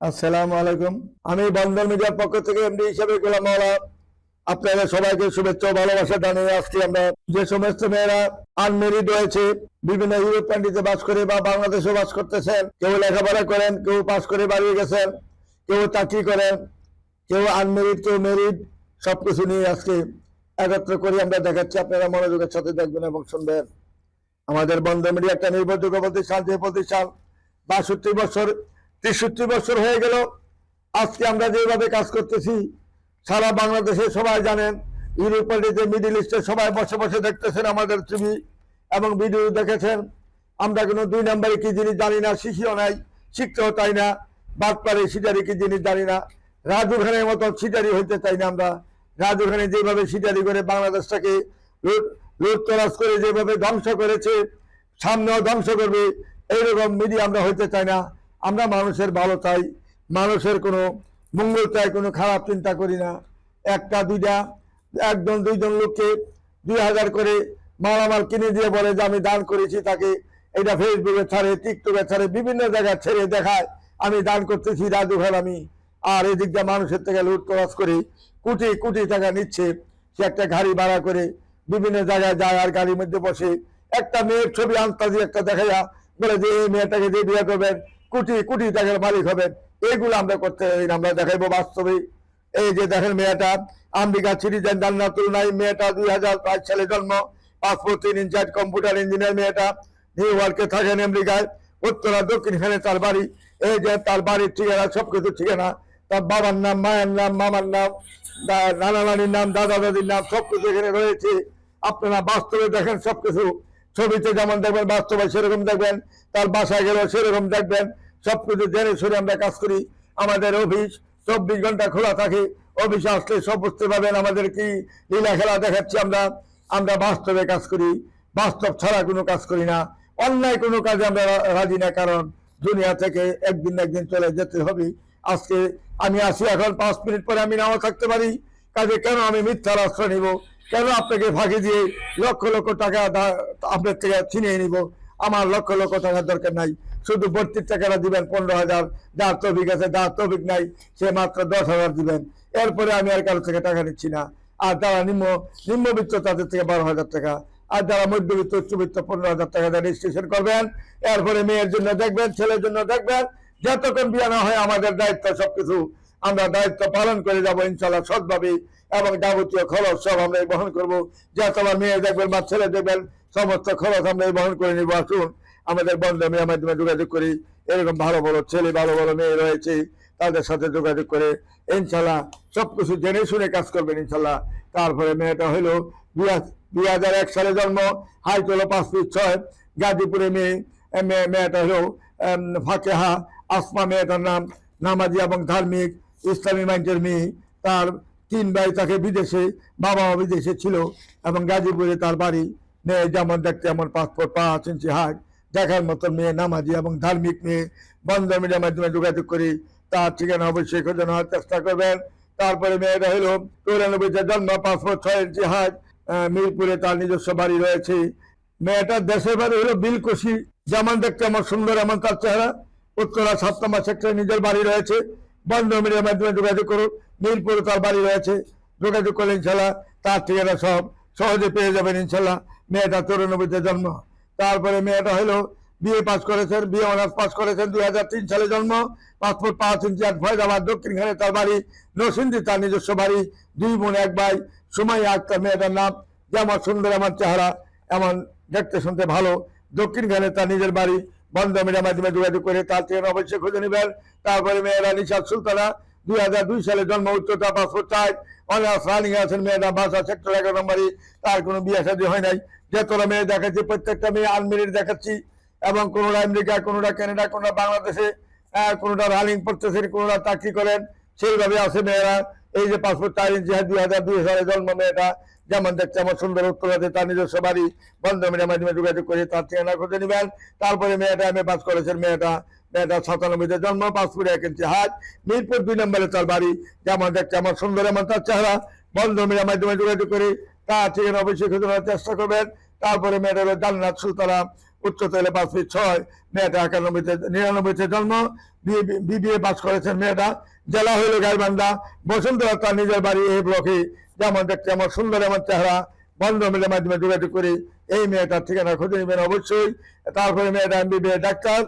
আসসালামু আলাইকুম। আমি বন্ধন মিডিয়ার পক্ষ থেকে এমডি হিসেবে গোলাম মাওলা আপনাদের সবাইকে শুভেচ্ছা ও ভালোবাসা জানিয়ে আজকে আমরা যে সমস্ত মেয়েরা আনমেরিড রয়েছে, বিভিন্ন ইউরোপ কান্ট্রিতে বাস করে বা বাংলাদেশে বাস করতেছেন, কেউ লেখাপড়া করেন, কেউ পাস করে বাড়িয়ে গেছেন, কেউ চাকরি করেন, কেউ আনমেরিড, কেউ মেরিড, সবকিছু নিয়ে আজকে একত্র করে আমরা দেখাচ্ছি। আপনারা মনোযোগের সাথে দেখবেন এবং শুনবেন। আমাদের বন্ধন মিডিয়া একটা নির্ভরযোগ্য প্রতিষ্ঠান, যে প্রতিষ্ঠান ৬২ বছর ৬৩ বছর হয়ে গেল। আজকে আমরা যেভাবে কাজ করতেছি সারা বাংলাদেশে সবাই জানেন, ইউরোপ যে মিডিল ইস্টে সবাই বসে বসে দেখতেছেন আমাদের ছবি এবং ভিডিও দেখেছেন। আমরা কোনো দুই নম্বরে কি জিনিস জানি না, শিখিও নাই, শিখতেও চাই না। বাদ পারে সিটারি কি জিনিস জানি না। রাজু খানের মতো সিটারি হইতে চাই না আমরা। রাজু খানে যেভাবে সিটারি করে বাংলাদেশটাকে লুট তরাজ করে যেভাবে ধ্বংস করেছে, সামনেও ধ্বংস করবে, এইরকম মিডিয়া আমরা হইতে চাই না। আমরা মানুষের ভালো চাই, মানুষের কোনো মঙ্গল চাই, কোনো খারাপ চিন্তা করি না। একটা দুইটা একজন দুইজন লোককে ২০০০ করে মালামাল কিনে দিয়ে বলে যে আমি দান করেছি, তাকে এটা ফেসবুকে ছাড়ে, টিকটকে ছাড়ে, বিভিন্ন জায়গায় ছেড়ে দেখায় আমি দান করতেছি রাজু ভাই আমি। আর এদিক দিয়ে মানুষের থেকে লুট তরাজ করে কোটি কোটি টাকা নিচ্ছে। সে একটা গাড়ি ভাড়া করে বিভিন্ন জায়গায় যায়, আর গাড়ির মধ্যে বসে একটা মেয়ের ছবি আন্তাজি একটা দেখাইয়া বলে যে এই মেয়েটাকে যে বিয়ে করবেন কোটি কোটি টাকার মালিক হবেন। এইগুলো আমরা করতে আমরা দেখাইবো বাস্তবে। এই যে দেখেন মেয়েটা আমেরিকা সিটিজেন, জান্নাতুল নাইম মেয়েটা ২০০৫ সালে জন্ম, পাসপোর্ট ৩ ইঞ্চার, কম্পিউটার ইঞ্জিনিয়ার মেয়েটা, নিউ ইয়র্কে থাকেন আমেরিকায়, উত্তরা দক্ষিণখানে তার বাড়ি। এই যে তার বাড়ির ঠিকানা, সবকিছু ঠিকানা, তার বাবার নাম, মায়ের নাম, মামার নাম, নানা নানির নাম, দাদা দাদির নাম, সবকিছু এখানে রয়েছে। আপনারা বাস্তবে দেখেন সবকিছু, ছবিতে যেমন দেখবেন বাস্তবে সেরকম দেখবেন, তার বাসায় গেলেও সেরকম দেখবেন। সবকিছু জেনে শুনে আমরা কাজ করি। আমাদের অফিস ২৪ ঘন্টা খোলা থাকে। অফিসে আসলে সব বুঝতে পারবেন আমাদের কি লীলা খেলা দেখাচ্ছি আমরা। আমরা বাস্তবে কাজ করি, বাস্তব ছাড়া কোনো কাজ করি না। অন্যায় কোনো কাজে আমরা রাজি না, কারণ দুনিয়া থেকে একদিন না একদিন চলে যেতে হবে। আজকে আমি আসি, এখন ৫ মিনিট পরে আমি নাও থাকতে পারি। কাজে কেন আমি মিথ্যার আশ্রয় নিব? কেন আপনাকে ফাঁকি দিয়ে লক্ষ লক্ষ টাকা আপনার থেকে ছিনিয়ে নিব? আমার লক্ষ লক্ষ টাকার দরকার নাই। শুধু ভর্তির টাকাটা দিবেন ১৫,০০০, যার তৌফিক আছে, যার তৌফিক নাই সে মাত্র ১০,০০০ দিবেন। এরপরে আমি আর কারো থেকে টাকা নিচ্ছি না। আর যারা নিম্নবিত্ত তাদের থেকে ১২,০০০ টাকা, আর যারা মধ্যবিত্ত উচ্চবিত্ত ১৫,০০০ টাকা দিয়ে রেজিস্ট্রেশন করবেন। এরপরে মেয়ের জন্য দেখবেন, ছেলের জন্য দেখবেন। যতক্ষণ বিয়ে না হয় আমাদের দায়িত্ব, সবকিছু আমরা দায়িত্ব পালন করে যাবো ইনশাল্লাহ সৎভাবে, এবং যাবতীয় খরচ সব আমরা বহন করবো। যে তোমার মেয়ে দেখবেন বা ছেলে দেখবেন, সমস্ত খরচ আমরা বহন করে নিবো। আসুন আমাদের বন্ধু মেয়ের মাধ্যমে যোগাযোগ করি। এরকম ভালো ভালো ছেলে, ভালো ভালো মেয়ে রয়েছে, তাদের সাথে যোগাযোগ করে ইনশাল্লাহ সবকিছু জেনে শুনে কাজ করবেন ইনশাল্লাহ। তারপরে মেয়েটা হলো ২০০১ সালে জন্ম, হাইট হলো ৫ ফিট ৬, গাজীপুরে মেয়ে। মেয়েটা হলো ফাকেহা আসমা মেয়েটার নাম, নামাজি এবং ধার্মিক ইসলামী মাইন্ডের মেয়ে। তার ৩ ভাই তাকে বিদেশে, বাবা বিদেশে ছিল, এবং গাজীপুরে তার বাড়ি। মেয়ে যেমন দেখতে এমন, পাসপোর্ট ৫ ইঞ্চি হাইট, দেখার মতো মেয়ে, নামাজি এবং ধার্মিক মেয়ে। বন্ধন মিডিয়ার মাধ্যমে যোগাযোগ করি। তার ঠিকানা অবশ্যই খোঁজা নেওয়ার চেষ্টা করবেন। তারপরে মেয়েটা হলো ৯৪ জন্ম, পাসপোর্ট ৬ ইঞ্চি হাইট, মিরপুরে তার নিজস্ব বাড়ি রয়েছে। মেয়েটার দেশের বাড়ি হলো বিলকুশি, যেমন দেখতে এমন সুন্দর এমন তার চেহারা। উত্তরা ৭ নম্বর সেক্টরে নিজের বাড়ি রয়েছে। বন্ধন মিডিয়ার মাধ্যমে যোগাযোগ করুন। মিরপুরে তার বাড়ি রয়েছে। যোগাযোগ করলে ইনশাল্লাহ তার ঠিকানা সব সহজে পেয়ে যাবেন ইনশাল্লাহ। মেয়েটা ৯৪-তে জন্ম। তারপরে মেয়েটা হলো বিএ পাস করেছেন, বিএ অনার্স পাস করেছেন, ২০০৩ সালে জন্ম, পাসপোর্ট ৫ ইঞ্চি, ফয়দাবাদ দক্ষিণখানে তার বাড়ি, নরসিংদী তার নিজস্ব বাড়ি। ২ বোন ১ ভাই। সুমাইয়া আক্তার মেয়েটার নাম, যেমন সুন্দর এমন চেহারা, এমন দেখতে শুনতে ভালো, দক্ষিণখানে তার নিজের বাড়ি। বন্ধন মিডিয়ার মাধ্যমে যোগাযোগ করে তার ঠিকানা অবশ্যই খুঁজে নেবেন। তারপরে মেয়েরা নিশাদ সুলতানা, ২০০২ সালে জন্ম, উচ্চতা ৫ ফুট ৪, অনার্স রানিং আছেন মেয়েটা, বাসা সেক্টর ১১ নম্বরই। তার কোনো বিয়ে শাদী হয় নাই। যতটা মেয়ে দেখাচ্ছি প্রত্যেকটা মেয়ে আনমেরিড দেখাচ্ছি, এবং কোনোটা আমেরিকা, কোনোটা কানাডা, কোনোটা বাংলাদেশে, কোনোটা রানিং পড়তেছেন, কোনোটা চাকরি করেন, সেইভাবে আছে মেয়েরা। এই যে পাসপোর্ট ৪ ইঞ্চি, ২০০২ সালে জন্ম মেয়েটা, যেমন দেখছে আমার সুন্দর, উত্তরাতে তার নিজস্ব বাড়ি। বন্ধন মিডিয়ার মাধ্যমে যোগাযোগ করে তার ঠিকানা খুঁজে নেবেন। তারপরে মেয়েটা এমএ পাস করেছেন মেয়েটা। মেয়েটা ৯৭-তে জন্ম, ৫ ফুট ১ ইঞ্চি হাইট, মিরপুর ২ নম্বরে তার বাড়ি। যেমন দেখছে আমার সুন্দর এমন তার চেহারা। বন্ধন মিডিয়ার মাধ্যমে যোগাযোগ করে তার ঠিকানা অবশ্যই খুঁজে নেওয়ার চেষ্টা করবেন। তারপরে মেয়েটা হলো জান্নাত সুলতানা, উচ্চতা হলো 5 ফিট 6। মেয়েটা 91-99 জন্ম, বিবিএ পাস করেছেন মেয়েটা। জেলা হইল গাইবান্ধা, বসুন্ধরা তার নিজের বাড়ি এই ব্লকে। যেমন দেখতে আমার সুন্দর এমন চেহারা, বন্ধ মিলের মাধ্যমে যোগাযোগ করি এই মেয়েটার ঠিকানা খুঁজে নেবেন অবশ্যই। তারপরে মেয়েটা এমবিবিএ ডাক্তার।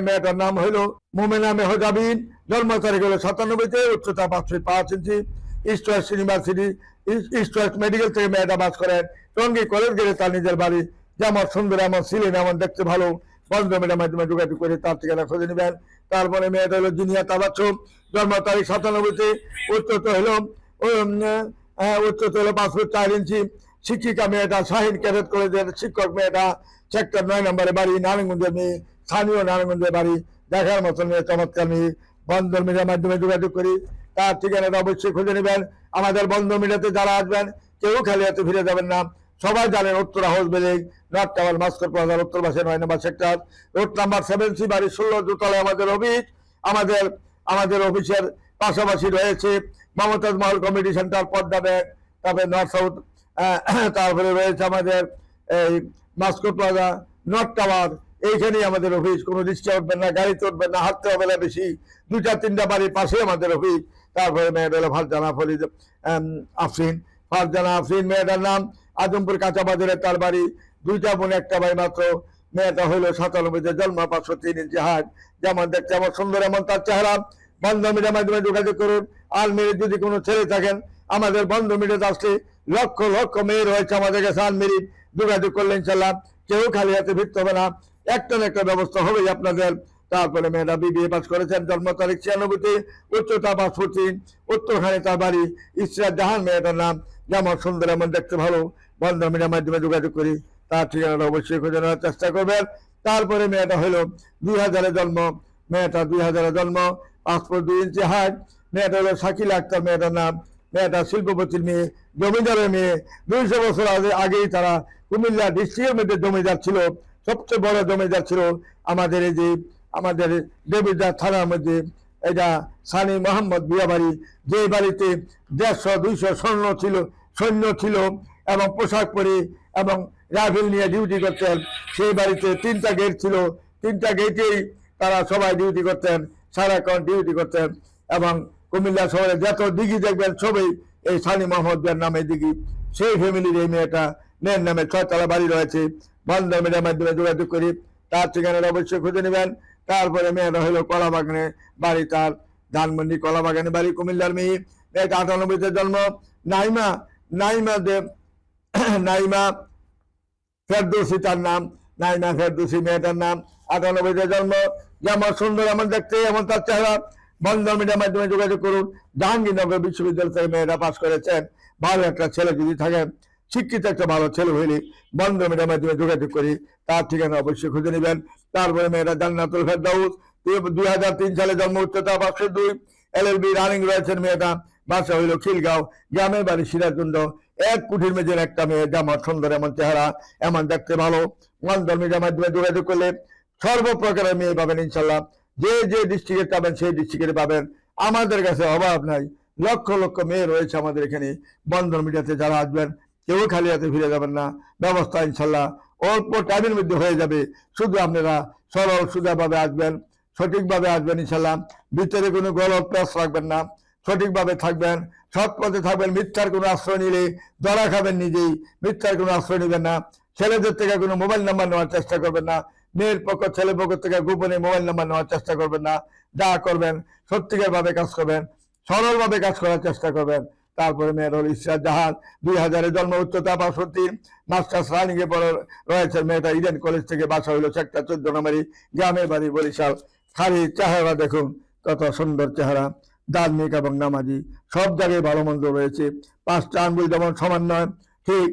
মেয়েটার নাম হইল মোমেনা মেহজাবিন, জন্ম তারিখ হলো 97-তে, উচ্চতা 5 feet 5 inch. East West University, East West Medical থেকে মেয়েটা পাস করেন। টঙ্গী কলেজ গেলে তার নিজের বাড়ি। যেমন সুন্দর এমন ছিলেন এমন দেখতে ভালো, বন্ধ মিলের মাধ্যমে যোগাযোগ করে তার ঠিকানা খুঁজে নেবেন। তারপরে মেয়েটা হলো জিনিয়া তাবাচ্চুম, জন্ম তারিখ 97-তে, উচ্চতা হলো 5 ফিট 4 ইঞ্চি। শিক্ষিকা মেয়েটা, শাহিন ক্যাডেট কলেজের শিক্ষক মেয়েটা, সেক্টর 9 নম্বরে বাড়ি, নারায়ণগঞ্জের মেয়ে, স্থানীয় নারায়ণগঞ্জের বাড়ি। দেখার মতন মেয়ে, চমৎকার মেয়ে। বন্ধন মিডিয়ার মাধ্যমে যোগাযোগ করি তার ঠিকানাটা অবশ্যই খুঁজে নেবেন। আমাদের বন্ধন মিডিয়াতে যারা আসবেন কেউ খালি হাতে ফিরে যাবেন না। সবাই জানেন Uttara house building, north tower, মাস্কর প্লাজার উত্তর পাশে 9 নম্বর সেক্টর, রোড নাম্বার 7C, বাড়ি 16, দোতলায় আমাদের অফিস। আমাদের অফিসের পাশাপাশি রয়েছে Mumtaz Mahal committee centre, Padma bank, তারপরে নর্থ সাউথ, তারপরে রয়েছে আমাদের এই মাস্কো প্লাজা, নর্থ টাওয়ার। এইখানেই আমাদের অফিস। কোনো রিক্সা উঠবেন না, গাড়িতে উঠবেন না, হাঁটতে হবে না বেশি। 2-3টা বাড়ির পাশে আমাদের অফিস। তারপরে মেয়েটা হলো ফারজানা আফরিন, মেয়েটার নাম। আজমপুর কাঁচা বাজারে তার বাড়ি। 2টা বোন 1টা ভাই মাত্র। মেয়েটা হলো 97-তে জন্ম, 503 ইঞ্চি হাইট। যেমন দেখতে আমার সুন্দর এমন তার চেহারা। বন্ধ মিডিয়ার মাধ্যমে যোগাযোগ করুন। আর মেয়ে যদি কোনো ছেলে থাকেন আমাদের বন্ধ মিডিয়াতে আসলে লক্ষ লক্ষ মেয়ে রয়েছে আমাদের কাছে। আনমেরি যোগাযোগ করলে ইনশাল্লাহ কেউ খালি হাতে ফিরতে হবে না, একটা না একটা ব্যবস্থা হবেই আপনাদের। তারপরে মেয়েটা বিবিএ পাস করেছেন, জন্ম তারিখ 96-তে, উচ্চতা 5 ফুট 3, উত্তরখানে তার বাড়ি। ইসরাত জাহান মেয়েটার নাম। যেমন সুন্দর এমন দেখতে ভালো, বন্ধ মিডিয়ার মাধ্যমে যোগাযোগ করি তার ঠিকানাটা অবশ্যই খুঁজে নেওয়ার চেষ্টা করবেন। তারপরে মেয়েটা হলো 2000-এ জন্ম, মেয়েটা 2000-এ জন্ম, 5 ফুট 2 ইঞ্চি হাইট। মেয়েটা হলো শাকিলা আক্তার মেয়েটার নাম। মেয়েটা শিল্পপতির মেয়ে, জমিদারের মেয়ে। 200 বছর আগেই তারা কুমিল্লা ডিস্ট্রিক্টের মধ্যে জমিদার ছিল, সবচেয়ে বড় জমিদার ছিল আমাদের এই যে আমাদের দেবিদার থানার মধ্যে। এটা সানি মোহাম্মদ বিয়াবাড়ি, যে বাড়িতে 150-200 সৈন্য ছিল এবং পোশাক পরে এবং রাইফেল নিয়ে ডিউটি করতেন। সেই বাড়িতে 3টা গেট ছিল, 3টা গেটেই তারা সবাই ডিউটি করতেন, সারাক্ষণ ডিউটি করতেন। এবং কুমিল্লা শহরে যত দিঘি দেখবেন সবই এই সানি মোহাম্মদ বিয়ার নামে দিঘি। সেই ফ্যামিলির এই মেয়ের নামে 6 তলা বাড়ি রয়েছে। বন্ধন মিডিয়ার মাধ্যমে যোগাযোগ করি তার ঠিকানাটা অবশ্যই খুঁজে নেবেন। তারপরে মেয়েটা হলো কলাবাগানে বাড়ি, তার ধানমন্ডি কলাবাগানে বাড়ি, কুমিল্লার মেয়ে। মেয়েটা 98-তে জন্ম। নাইমা ফেরদৌসি তার নাম, নাইমা ফেরদৌসি মেয়েটার নাম। 98-তে জন্ম। যেমন সুন্দর এমন দেখতে এমন তার চেহারা। বন্ধন মিডিয়ার মাধ্যমে যোগাযোগ করুন। জাহাঙ্গীরনগর বিশ্ববিদ্যালয় থেকে মেয়েরা পাস করেছেন। ভালো একটা ছেলে যদি থাকেন, শিক্ষিত একটা ভালো ছেলে হইলে বন্ধ মিডিয়ার মাধ্যমে যোগাযোগ করি তার ঠিকানা অবশ্যই খুঁজে নেবেন। তারপরে মেয়েরা জান্নাতুল ফেরদাউস, 2003 সালে জন্ম, উচ্চতা 5 ফুট 2, LLB রানিং রয়েছেন মেয়েটা। বাসা হইল খিলগাঁও, গ্রামের বাড়ি সিরাজগঞ্জ। 1 কুঠির মেজের একটা মেয়ে, যেমন সুন্দর এমন চেহারা, এমন দেখতে ভালো। বন্ধ মিডিয়ার মাধ্যমে যোগাযোগ করলে সর্বপ্রকারের মেয়ে পাবেন ইনশাল্লাহ। যে ডিস্ট্রিক্টে পাবেন সেই ডিস্ট্রিক্টে পাবেন। আমাদের কাছে অভাব নাই, লক্ষ লক্ষ মেয়ে রয়েছে আমাদের এখানে। বন্ধন মিডিয়াতে যারা আসবেন কেউ খালি হাতে ফিরে যাবেন না, ব্যবস্থা ইনশাল্লাহ অল্প টাইমের মধ্যে হয়ে যাবে। শুধু আপনারা সরল সোজাভাবে আসবেন, সঠিকভাবে আসবেন ইনশাল্লাহ। ভিতরে কোনো গলত প্যাস রাখবেন না, সঠিকভাবে থাকবেন, সৎ পথে থাকবেন। মিথ্যার কোনো আশ্রয় নিলে ধরা খাবেন নিজেই। মিথ্যার কোনো আশ্রয় নেবেন না। ছেলেদের থেকে কোনো মোবাইল নাম্বার নেওয়ার চেষ্টা করবেন না। মেয়ের পক্ষ ছেলের পক্ষ থেকে গোপনে মোবাইল নাম্বার নেওয়ার চেষ্টা করবেন না। যা করবেন সত্যিকার ভাবে কাজ করবেন, সরল ভাবে কাজ করার চেষ্টা করবেন। তারপরে মেয়ের হল ইসরাত জাহান, 2000-এ জন্ম, উচ্চতা 5 ফুট 3, মাস্টার্স রানিং এ পড়ে রয়েছে মেয়েটা। ইডেন কলেজ থেকে বাসা হইল সেক্টর 14 নম্বরে, গ্রামের বাড়ি বরিশাল। খালি চেহারা দেখুন কত সুন্দর চেহারা, ধার্মিক এবং নামাজি, সব জায়গায় ভালো মন্দ রয়েছে। 5টা আঙ্গুল যেমন সমান নয়, ঠিক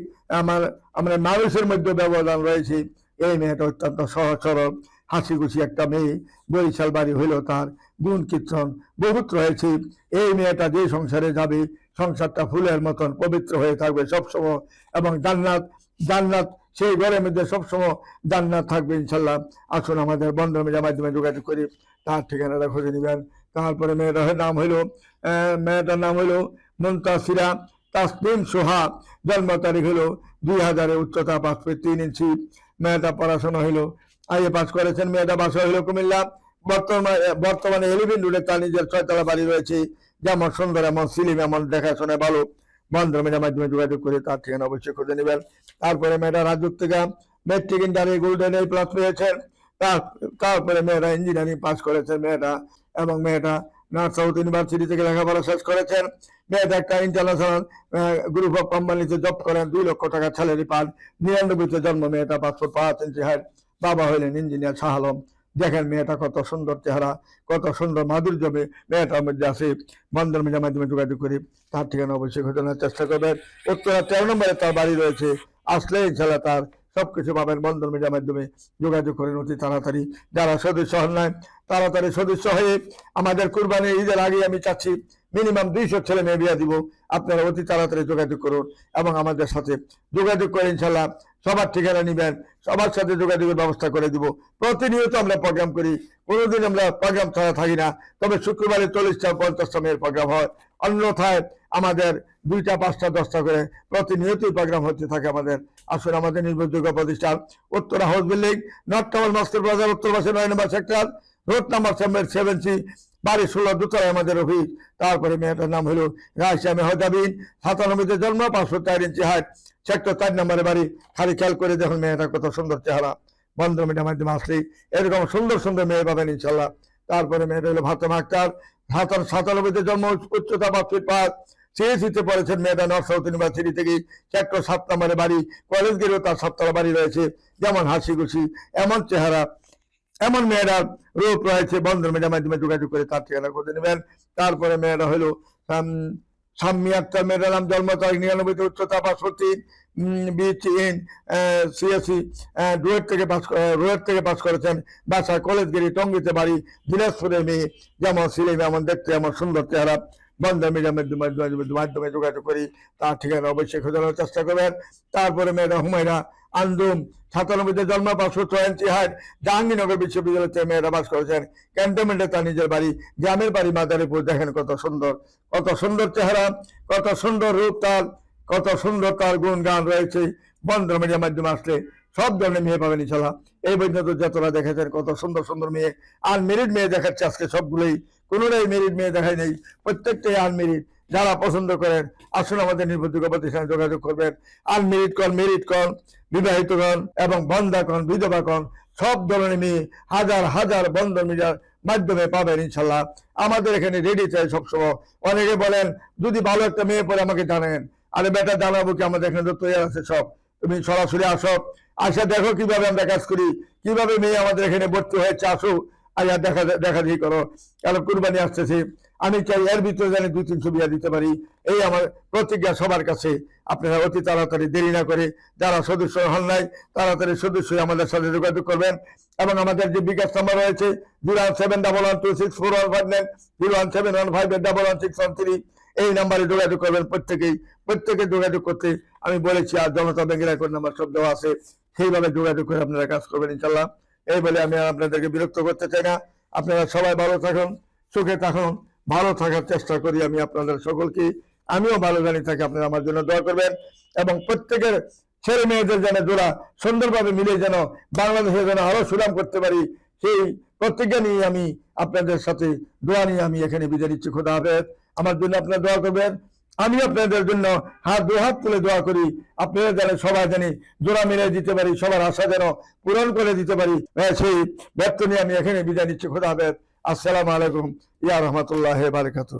আমরা মানুষের মধ্যে ব্যবধান রয়েছে। এই মেয়েটা অত্যন্ত সহজ সরল হাসি খুশি একটা মেয়ে। বরিশাল বাড়ি হইল তার, গুণ কীর্তন বহুত রয়েছে। এই মেয়েটা যে সংসারে যাবে সংসারটা ফুলের মতন পবিত্র হয়ে থাকবে সবসময়, এবং জান্নাত সেই ঘরের মধ্যে সবসময় জান্নাত থাকবে ইনশাল্লাহ। আসুন আমাদের বন্ধন মিডিয়ার মাধ্যমে যোগাযোগ করি তার ঠিকানাটা খুঁজে নেবেন। তারপরে মেয়েটার নাম হইল মুনতাসিরা তাসনিম সোহা, জন্ম তারিখ হলো 2000-এ, উচ্চতা 5 ফুট 3 ইঞ্চি। মেয়েটা পড়াশোনা হইলো, আইএ পাস করেছেন। মেয়েটা বাসা হইলো কুমিল্লা। বর্তমানে এলিভেন রোডে তার নিজের 6 তলা বাড়ি রয়েছে। যেমন সুন্দর, এমন সিলিম, এমন দেখাশোনা ভালো। বন্ধ মিডিয়ার মাধ্যমে যোগাযোগ করে তার ঠিকানা অবশ্যই খুঁজে নেবেন। তারপরে মেয়েটা রাজুর থেকে মেট্রিক ইন্টারে গোল্ডেন এ প্লাস পেয়েছেন। তারপরে মেয়েটা ইঞ্জিনিয়ারিং পাস করেছেন মেয়েটা, এবং মেয়েটা নর্থ সাউথ ইউনিভার্সিটি থেকে লেখাপড়া শেষ করেছেন। মেয়েটা একটা ইন্টারন্যাশনাল গ্রুপ অফ কোম্পানিতে জব করেন, 2 লক্ষ টাকা স্যালারি পান। 99-তে জন্ম মেয়েটা, 5 ফুট 5 ইঞ্চি হাইট। বাবা হইলেন ইঞ্জিনিয়ার শাহ আলম। দেখেন মেয়েটা কত সুন্দর চেহারা, কত সুন্দর মাধুর্য মেয়েটার মধ্যে আছে। বন্ধন মিডিয়ার মাধ্যমে যোগাযোগ করি তার ঠিকানা অবশ্যই খোঁজানোর চেষ্টা করবেন। উত্তরা 13 নম্বরে তার বাড়ি রয়েছে। আসলে ইনশাল্লাহ তার সবকিছু পাবেন। বন্ধন মিডিয়ার মাধ্যমে যোগাযোগ করেন অতি তাড়াতাড়ি। যারা সদস্য হন নাই, তাড়াতাড়ি সদস্য হয়ে আমাদের কুরবানি ঈদের আগে আমি চাচ্ছি মিনিমাম 200 ছেলে মেয়ে বিয়ে দিব। আপনারা অতি তাড়াতাড়ি যোগাযোগ করুন এবং আমাদের সাথে যোগাযোগ করে ইনশাল্লাহ সবার ঠিকানা নিবেন, সবার সাথে যোগাযোগের ব্যবস্থা করে দিব। প্রতিনিয়ত আমরা প্রোগ্রাম করি, কোনোদিন আমরা প্রোগ্রাম ছাড়া থাকি না। তবে শুক্রবারে 40টা 50টা মেয়ের প্রোগ্রাম হয়, অন্যথায় আমাদের 2টা 5টা 10টা করে প্রতিনিয়তই প্রোগ্রাম হতে থাকে আমাদের। আসলে আমাদের নির্ভরযোগ্য প্রতিষ্ঠান Uttara house building, north tower, master বাজার, উত্তর পাশে 9 নম্বর সেক্টর, রোড নাম্বার 7C, বাড়ি 16 দোতলায় আমাদের অফিস। তারপরে মেয়েটার নাম হলো রায়শা মেহজাবিন, 97-তে জন্ম, 5 ফুট 4 ইঞ্চি হাইট, সেক্টর 4 নম্বরে বাড়ি। খালি খেয়াল করে দেখুন মেয়েটা কত সুন্দর চেহারা। বন্ধন মিডিয়ার মাধ্যমে আসলেই এরকম সুন্দর সুন্দর মেয়ে পাবেন ইনশাল্লাহ। তারপরে মেয়েটা হলো ফাতেমা আক্তার, 97-তে জন্ম, উচ্চতা 5 ফুট 5, সিএসিতে পড়েছেন মেয়েটা নর্থ সাউথ ইউনিভার্সিটি থেকে। সেক্টর 7 নম্বরে বাড়ি। কলেজ গেলেও তার 7 তলা বাড়ি রয়েছে। যেমন হাসি খুশি, এমন চেহারা, এমন মেয়েরার রূপ রয়েছে। বন্ধন মিডিয়ার মাধ্যমে যোগাযোগ করে তার ঠিকানা খুঁজে নেবেন। তারপরে মেয়েরা হলো সাম্মি আক্তার, মেয়েটার নাম, জন্ম তারিখ 99-তে, উচ্চতা 5 ফুট 3, BCN CSE রোড থেকে পাস করেছেন। বাসা কলেজ গেরি, টঙ্গিতে বাড়ি, দিনাজপুরের মেয়ে। যেমন সিলেম, এমন দেখতে, এমন সুন্দর চেহারা। বন্ধন মিডিয়ার মাধ্যমে যোগাযোগ করি তার ঠিকানা অবশ্যই খোঁজানোর চেষ্টা করবেন। তারপরে মেয়েরা হুমায়রা আন্দুম, 97-তে জন্ম, 5 ফুট 6 ইঞ্চি হাইট, জাহাঙ্গীরনগর বিশ্ববিদ্যালয় থেকে মেয়েরা বাস করেছেন। ক্যান্টনমেন্টে তার নিজের বাড়ি, গ্রামের বাড়ি মাদারীপুর। দেখেন কত সুন্দর চেহারা, কত সুন্দর রূপ তার, কত সুন্দর তার গুণ গান রয়েছে। বন্ধন মিডিয়ার মাধ্যমে আসলে সব ধরনের মেয়ে পাবেন ইনশাল্লাহ। এই পর্যন্ত যতটা দেখেছেন কত সুন্দর সুন্দর মেয়ে, আনমেরিড মেয়ে দেখাচ্ছে আজকে সবগুলোই, কোনোটাই মেরিড মেয়ে দেখায় নেই, প্রত্যেকটাই আনমেরিড। যারা পছন্দ করেন আসুন আমাদের নির্ভরযোগ্য প্রতিষ্ঠানে যোগাযোগ করবেন। আনমেরিড কন, মেরিড কন, বিবাহিত কন এবং বন্ধা কন, বিধবা কন, সব ধরনের মেয়ে হাজার হাজার বন্ধন মিডিয়ার মাধ্যমে পাবেন ইনশাল্লাহ। আমাদের এখানে রেডি চাই সবসময়। অনেকে বলেন যদি ভালো একটা মেয়ে পরে আমাকে জানেন। আরে বেটা জানাবো কি, আমাদের এখানে তো তৈরি আছে সব। তুমি সরাসরি আসো, আসা দেখো কিভাবে আমরা কাজ করি, কিভাবে মেয়ে আমাদের এখানে ভর্তি হয়েছে। আসো, আয়া দেখা দেখি করো। কারণ কুরবানি আসতেছে, আমি চাই এর ভিতরে জানি 2-300 বিয়া দিতে পারি। এই আমার প্রতিজ্ঞা সবার কাছে। আপনারা অতি তাড়াতাড়ি, দেরি না করে, যারা সদস্য হন নাই তাড়াতাড়ি সদস্য আমাদের সাথে যোগাযোগ করবেন। এবং আমাদের যে বিকাশ নাম্বার রয়েছে 01711264159, 01715811613, এই নাম্বারে যোগাযোগ করবেন। প্রত্যেকে যোগাযোগ করতে আমি বলেছি। আর জনতা ব্যাংকের অ্যাকাউন্ট নাম্বার সব দেওয়া আছে, সেইভাবে যোগাযোগ করে আপনারা কাজ করবেন ইনশাল্লাহ। এই বলে আমি আর আপনাদেরকে বিরক্ত করতে চাই না। আপনারা সবাই ভালো থাকুন, সুখে থাকুন, ভালো থাকার চেষ্টা করি আমি আপনাদের সকলকে। আমিও ভালো জানি থাকি, আপনারা আমার জন্য দোয়া করবেন। এবং প্রত্যেকের ছেলে মেয়েদের যেন জোড়া সুন্দরভাবে মিলে যেন বাংলাদেশে যেন আরো সুনাম করতে পারি, সেই প্রতিজ্ঞা নিয়ে আমি আপনাদের সাথে দোয়া নিয়ে আমি এখানে বিদায় নিচ্ছি। খোদা হাফেজ। আমার জন্য আপনারা দোয়া করবেন, আমি আপনাদের জন্য দু হাত তুলে দোয়া করি। আপনারা যেন সবাই জানি জোড়া মিলে দিতে পারি, সবার আশা যেন পূরণ করে দিতে পারি, সেই ব্যর্থ নিয়ে আমি এখানে বিদায় নিচ্ছি। খোদা হাফেজ। আসসালামু আলাইকুম ইয়া রহমতুল্লাহ বারাকাতুহু।